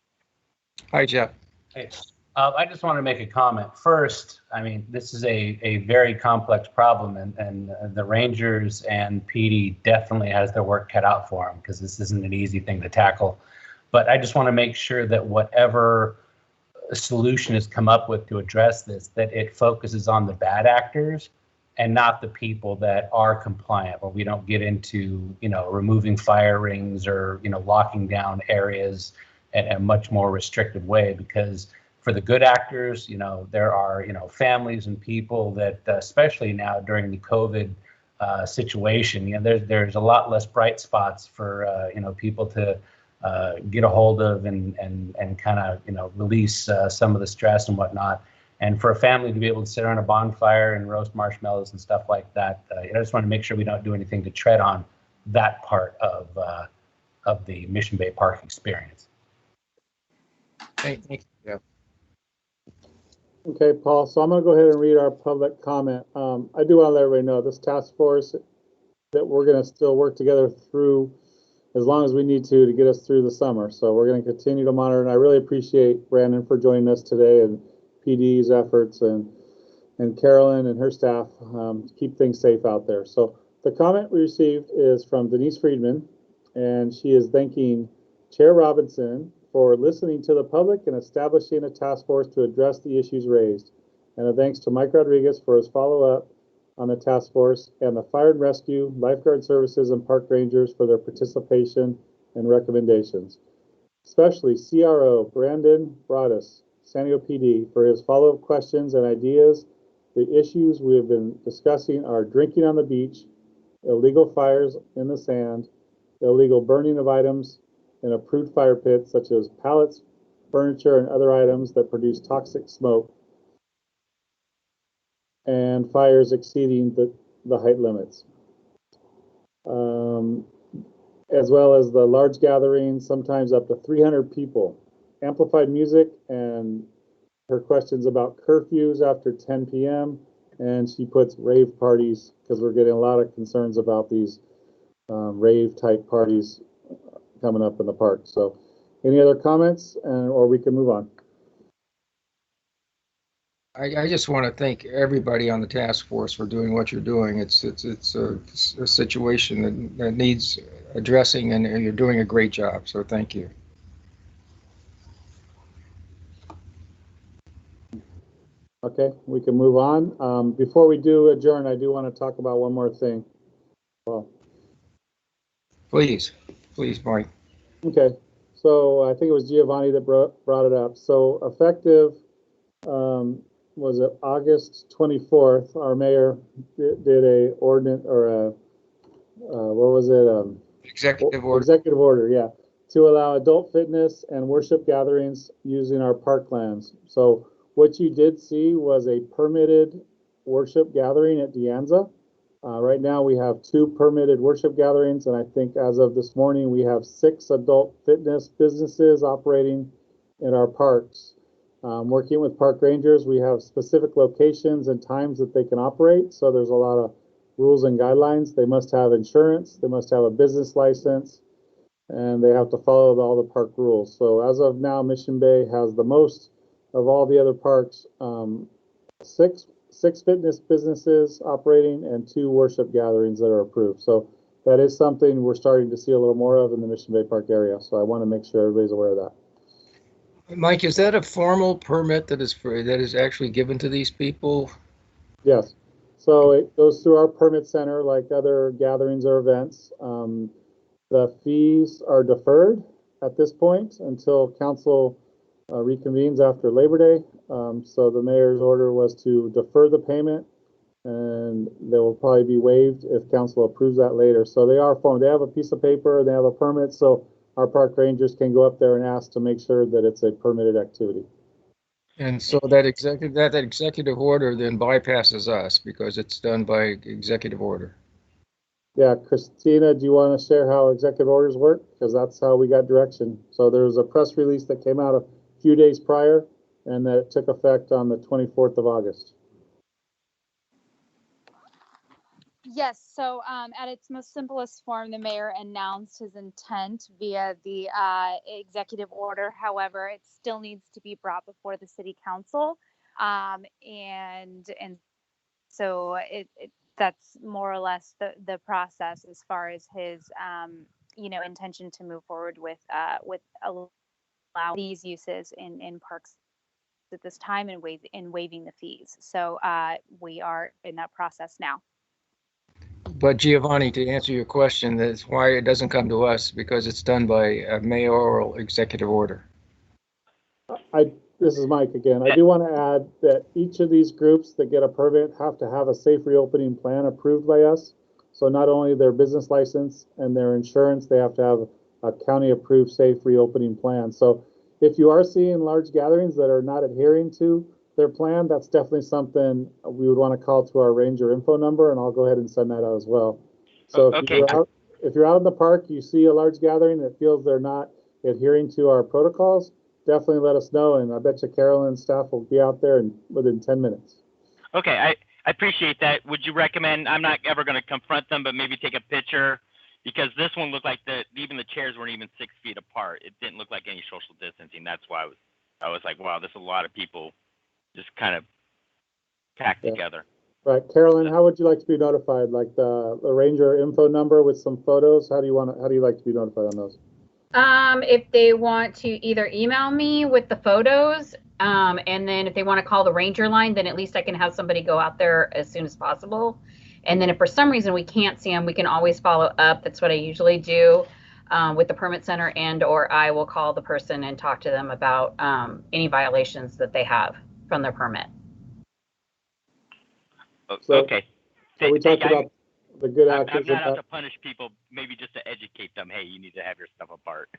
Speaker 5: Hi, Jeff.
Speaker 8: Hey, I just want to make a comment. First, I mean, this is a very complex problem, and the Rangers and PD definitely has their work cut out for them because this isn't an easy thing to tackle. But I just want to make sure that whatever solution has come up with to address this, that it focuses on the bad actors and not the people that are compliant, where we don't get into, removing fire rings or, locking down areas in a much more restrictive way. Because for the good actors, there are, families and people that, especially now during the COVID situation, there's a lot less bright spots for, people to get a hold of and kind of, release some of the stress and whatnot. And for a family to be able to sit around a bonfire and roast marshmallows and stuff like that, I just want to make sure we don't do anything to tread on that part of of the Mission Bay Park experience.
Speaker 5: Thank you. Yeah.
Speaker 2: Okay, Paul, so I'm going to go ahead and read our public comment. I do want to let everybody know this task force that we're going to still work together through as long as we need to get us through the summer. So we're going to continue to monitor, and I really appreciate Brandon for joining us today and PD's efforts and Carolyn and her staff to keep things safe out there. So the comment we received is from Denise Friedman, and she is thanking Chair Robinson for listening to the public and establishing a task force to address the issues raised. And a thanks to Mike Rodriguez for his follow-up on the task force, and the fire and rescue, lifeguard services, and park rangers for their participation and recommendations. Especially CRO Brandon Broadus, San Diego PD, for his follow-up questions and ideas. The issues we have been discussing are drinking on the beach, illegal fires in the sand, illegal burning of items in approved fire pits such as pallets, furniture, and other items that produce toxic smoke, and fires exceeding the height limits. As well as the large gatherings, sometimes up to 300 people. Amplified music, and her questions about curfews after 10 p.m. And she puts rave parties because we're getting a lot of concerns about these rave type parties coming up in the park. So any other comments, or we can move on?
Speaker 5: I just want to thank everybody on the task force for doing what you're doing. It's a situation that needs addressing, and you're doing a great job. So thank you.
Speaker 2: Okay, we can move on. Before we do adjourn, I do want to talk about one more thing. Well,
Speaker 5: Please, Mike.
Speaker 2: okay, so I think it was Giovanni that brought it up. So effective, was it August 24th, our mayor did a ordinance, or a, what was it?
Speaker 5: Executive order.
Speaker 2: Executive order, yeah, to allow adult fitness and worship gatherings using our parklands. So what you did see was a permitted worship gathering at De Anza. Right now we have 2 permitted worship gatherings, and I think as of this morning we have 6 adult fitness businesses operating in our parks. Working with park rangers, we have specific locations and times that they can operate. So there's a lot of rules and guidelines. They must have insurance, they must have a business license, and they have to follow all the park rules. So as of now, Mission Bay has the most of all the other parks, 6 fitness businesses operating and 2 worship gatherings that are approved. So that is something we're starting to see a little more of in the Mission Bay Park area. So I want to make sure everybody's aware of that.
Speaker 5: Mike, is that a formal permit that is actually given to these people?
Speaker 2: Yes. So it goes through our permit center like other gatherings or events. The fees are deferred at this point until council reconvenes after Labor Day. So the mayor's order was to defer the payment, and they will probably be waived if council approves that later. So they are formed. They have a piece of paper, they have a permit, so our park rangers can go up there and ask to make sure that it's a permitted activity.
Speaker 5: And so that executive order then bypasses us because it's done by executive order.
Speaker 2: Yeah, Christina, do you want to share how executive orders work? Because that's how we got direction. So there's a press release that came out a few days prior, and that took effect on the 24th of August.
Speaker 10: Yes, so at its most simplest form, the mayor announced his intent via the executive order. However, it still needs to be brought before the city council. And so that's more or less the process as far as his, intention to move forward with allow these uses in parks at this time and waiving the fees. So we are in that process now.
Speaker 5: But Giovanni, to answer your question, that's why it doesn't come to us, because it's done by a mayoral executive order.
Speaker 2: This is Mike again. I do want to add that each of these groups that get a permit have to have a safe reopening plan approved by us. So not only their business license and their insurance, they have to have a county approved safe reopening plan. So if you are seeing large gatherings that are not adhering to their plan, that's definitely something we would want to call to our ranger info number, and I'll go ahead and send that out as well. So
Speaker 7: Okay.
Speaker 2: if you're out in the park, you see a large gathering that feels they're not adhering to our protocols, definitely let us know. And I bet you Carolyn and staff will be out there within 10 minutes.
Speaker 7: Okay, I appreciate that. Would you recommend, I'm not ever going to confront them, but maybe take a picture? Because this one looked like even the chairs weren't even 6 feet apart. It didn't look like any social distancing. That's why I was like, wow, there's a lot of people just kind of packed together.
Speaker 2: Right. Carolyn, how would you like to be notified? Like the ranger info number with some photos? How do you like to be notified on those?
Speaker 9: If they want to either email me with the photos, and then if they want to call the ranger line, then at least I can have somebody go out there as soon as possible. And then if for some reason we can't see them, we can always follow up. That's what I usually do with the permit center, or I will call the person and talk to them about any violations that they have from their permit.
Speaker 7: Okay.
Speaker 2: So we talked about the good actors.
Speaker 7: I'm not out to punish people, maybe just to educate them. Hey, you need to have your stuff apart.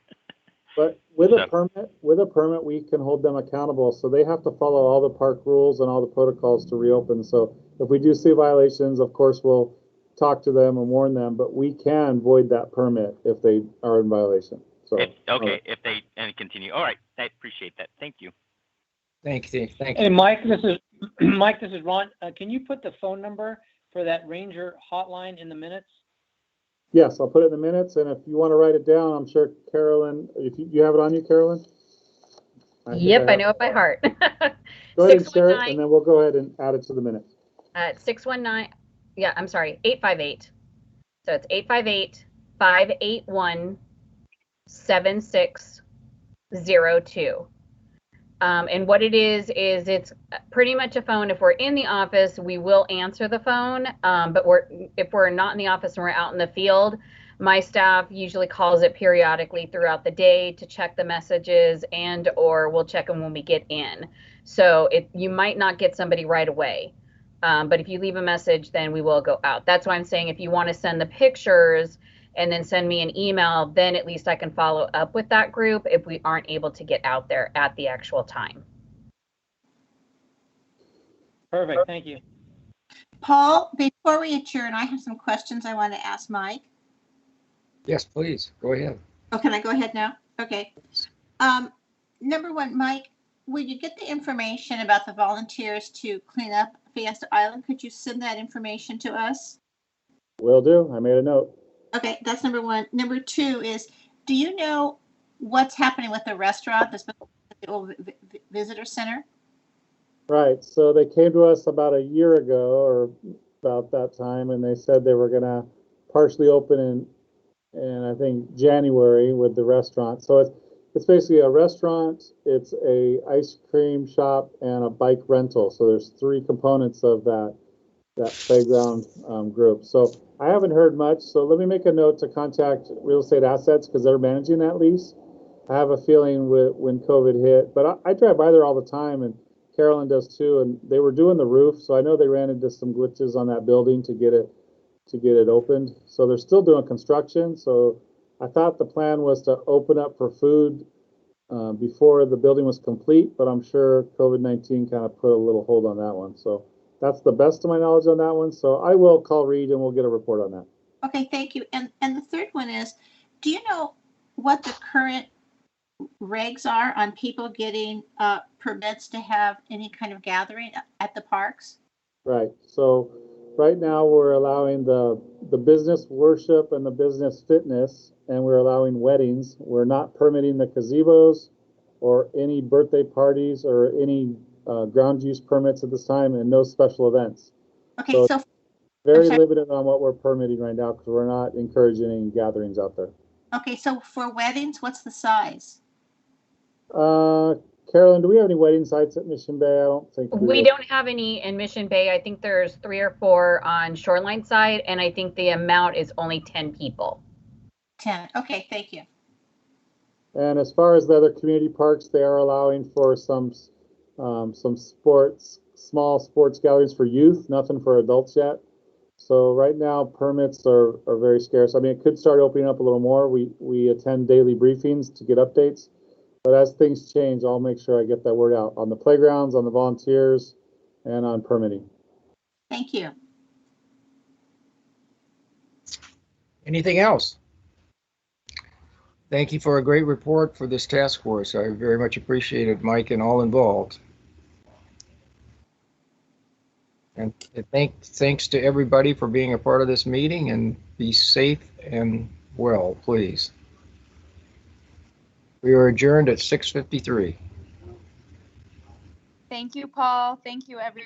Speaker 2: But with a permit, we can hold them accountable. So they have to follow all the park rules and all the protocols to reopen. So if we do see violations, of course, we'll talk to them and warn them, but we can void that permit if they are in violation. So
Speaker 7: if they continue. All right, I appreciate that. Thank you.
Speaker 5: Thank you.
Speaker 12: Hey, Mike, this is Ron. Can you put the phone number for that Ranger hotline in the minutes?
Speaker 2: Yes, I'll put it in the minutes, and if you want to write it down, I'm sure Carolyn, if you have it on you, Carolyn?
Speaker 9: Yep, I know it by heart.
Speaker 2: Go ahead and share it, and then we'll go ahead and add it to the minutes.
Speaker 9: 619, 858. So it's 858-581-7602. And what it is it's pretty much a phone. If we're in the office, we will answer the phone. But if we're not in the office and we're out in the field, my staff usually calls it periodically throughout the day to check the messages, or we'll check them when we get in. So you might not get somebody right away. But if you leave a message, then we will go out. That's why I'm saying if you want to send the pictures and then send me an email, then at least I can follow up with that group if we aren't able to get out there at the actual time.
Speaker 12: Perfect, thank you.
Speaker 13: Paul, before we adjourn, I have some questions I want to ask Mike.
Speaker 5: Yes, please, go ahead.
Speaker 13: Oh, can I go ahead now? Okay. Number one, Mike, when you get the information about the volunteers to clean up Fiesta Island, could you send that information to us?
Speaker 2: Will do. I made a note.
Speaker 13: Okay, that's number one. Number two is, do you know what's happening with the restaurant that's been at the old visitor center?
Speaker 2: Right. So they came to us about a year ago or about that time, and they said they were going to partially open in I think January with the restaurant. So it's basically a restaurant, it's a ice cream shop, and a bike rental. So there's three components of that playground group. So I haven't heard much. So let me make a note to contact Real Estate Assets because they're managing that lease. I have a feeling when COVID hit, but I drive by there all the time, and Carolyn does too. And they were doing the roof, so I know they ran into some glitches on that building to get it opened. So they're still doing construction. So I thought the plan was to open up for food before the building was complete, but I'm sure COVID-19 kind of put a little hold on that one. So that's the best of my knowledge on that one. So I will call Reed and we'll get a report on that.
Speaker 13: Okay, thank you. And the third one is, do you know what the current regs are on people getting permits to have any kind of gathering at the parks?
Speaker 2: Right. So right now we're allowing the business worship and the business fitness, and we're allowing weddings. We're not permitting the gazebos or any birthday parties or any ground use permits at this time, and no special events.
Speaker 13: Okay,
Speaker 2: so very limited on what we're permitting right now because we're not encouraging any gatherings out there.
Speaker 13: Okay, so for weddings, what's the size?
Speaker 2: Carolyn, do we have any wedding sites at Mission Bay? I don't think
Speaker 9: we don't have any in Mission Bay. I think there's 3 or 4 on Shoreline side, and I think the amount is only 10 people.
Speaker 13: 10. Okay, thank you.
Speaker 2: And as far as the other community parks, they are allowing for some small sports gatherings for youth, nothing for adults yet. So right now permits are very scarce. I mean, it could start opening up a little more. We attend daily briefings to get updates, but as things change, I'll make sure I get that word out on the playgrounds, on the volunteers, and on permitting.
Speaker 13: Thank you.
Speaker 5: Anything else? Thank you for a great report for this task force. I very much appreciate it, Mike, and all involved. And thanks to everybody for being a part of this meeting, and be safe and well, please. We are adjourned at 6:53.
Speaker 10: Thank you, Paul. Thank you, everyone.